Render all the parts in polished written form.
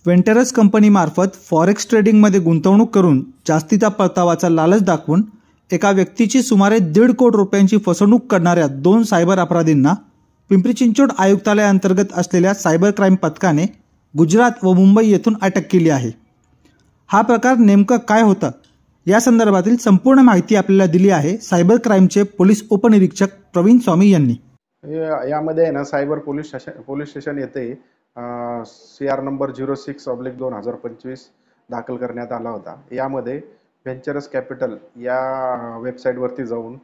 वेंटरस कंपनीमार्फत forex ट्रेडिंगमध्ये गुंतवणूक करून जास्तीचा परतावाचा लालच दाखवून एका व्यक्तीची सुमारे 1.5 कोटी रुपयांची फसवणूक करणाऱ्या 2 सायबर अपराधींना पिंपरी चिंचवड आयुक्तालयाअंतर्गत असलेल्या सायबर क्राईम पथकाने गुजरात व मुंबई येथून अटक केली आहे। हा प्रकार नेमका काय होता या संदर्भातील संपूर्ण माहिती आपल्याला दिली आहे सायबर क्राईमचे पोलीस उपनिरीक्षक प्रवीण स्वामी यांनी। यामध्ये ना सायबर पोलीस स्टेशन येथे CR नंबर 06/2025 दाखल करण्यात आला होता। यामध्ये व्हेंचरस कॅपिटल या वेबसाईटवरती जाऊन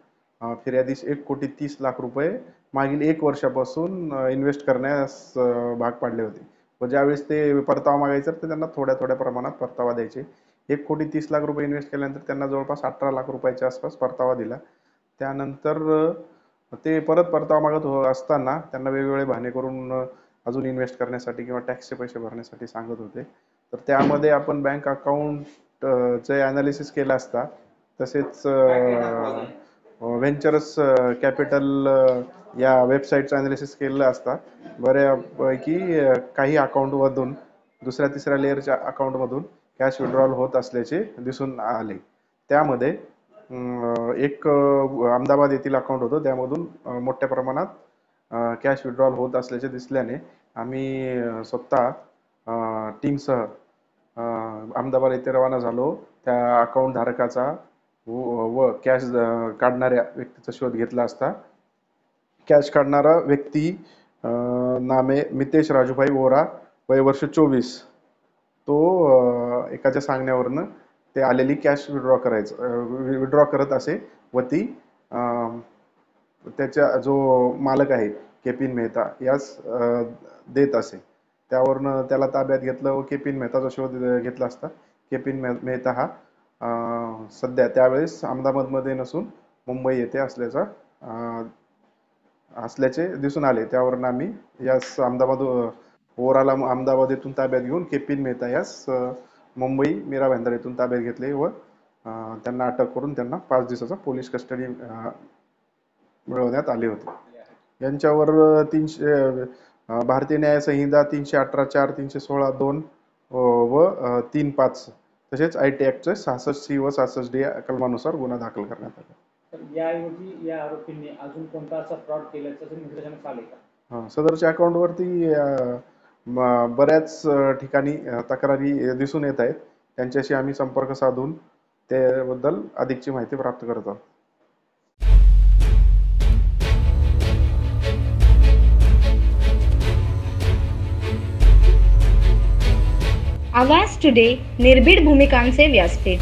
फिर्यादीस 1,30,00,000 रुपये मागील 1 वर्षापासून इन्व्हेस्ट करण्यास भाग पाडले होते व ज्यावेळेस ते परतावा मागायचे तर त्यांना थोड्या प्रमाणात परतावा द्यायचे। 1,30,00,000 रुपये इन्व्हेस्ट केल्यानंतर त्यांना जवळपास 18 लाख रुपयाच्या आसपास परतावा दिला। त्यानंतर ते परत परतावा मागत असताना त्यांना वेगवेगळे बहाणे करून अजून इन्व्हेस्ट करण्यासाठी किंवा टॅक्सचे पैसे भरण्यासाठी सांगत होते। तर त्यामध्ये आपण बँक अकाउंटचे ॲनालिसिस केलं असता तसेच व्हेंचरस कॅपिटल या वेबसाईटचं ॲनालिसिस केलं असता बऱ्यापैकी काही अकाउंटमधून दुसऱ्या तिसऱ्या लेअरच्या अकाउंटमधून कॅश विड्रॉल होत असल्याचे दिसून आले। त्यामध्ये एक अहमदाबाद येथील अकाउंट होतं, त्यामधून मोठ्या प्रमाणात कॅश विड्रॉल होत असल्याचे दिसल्याने आम्ही स्वतः टीमसह अहमदाबाद येथे रवाना झालो। त्या अकाउंट धारकाचा व कॅश काढणाऱ्या व्यक्तीचा शोध घेतला असता कॅश काढणारा व्यक्ती नामे मितेश राजूभाई वोरा, वय वर्ष 24, तो एकाच्या सांगण्यावरनं ते आलेली कॅश विड्रॉ करत असे व ती त्याच्या जो मालक आहे केपिन मेहता यास देत असे। त्यावरनं त्याला ताब्यात घेतलं व केपिन मेहताचा शोध घेतला असता केपिन मेहता हा सध्या त्यावेळेस अहमदाबादमध्ये नसून मुंबई येथे असल्याचे दिसून आले। त्यावरून आम्ही यास ओराला अहमदाबाद येथून ताब्यात घेऊन केपिन मेहता यास मुंबई मीरा भाईंदर येथून ताब्यात घेतले व त्यांना अटक करून त्यांना 5 दिवसाचा पोलीस कस्टडी मिळवण्यात आले होते। यांच्यावर भारतीय न्याय संहिता 318(4), 316(2) व 3(5) तसेच IT ॲक्टचे 66C व 66D कलमानुसार गुन्हा दाखल करण्यात आला। तर याऐवजी या आरोपींनी अजून कोणता असा फ्रॉड केल्याचं निदर्शनास आले का? सदरच्या अकाउंटवरती बऱ्याच ठिकाणी तक्रारी दिसून येत आहेत। त्यांच्याशी आम्ही संपर्क साधून त्याबद्दल अधिकची माहिती प्राप्त करत आहोत। आवाज टुडे निर्भीड भूमिकांचे व्यासपीठ।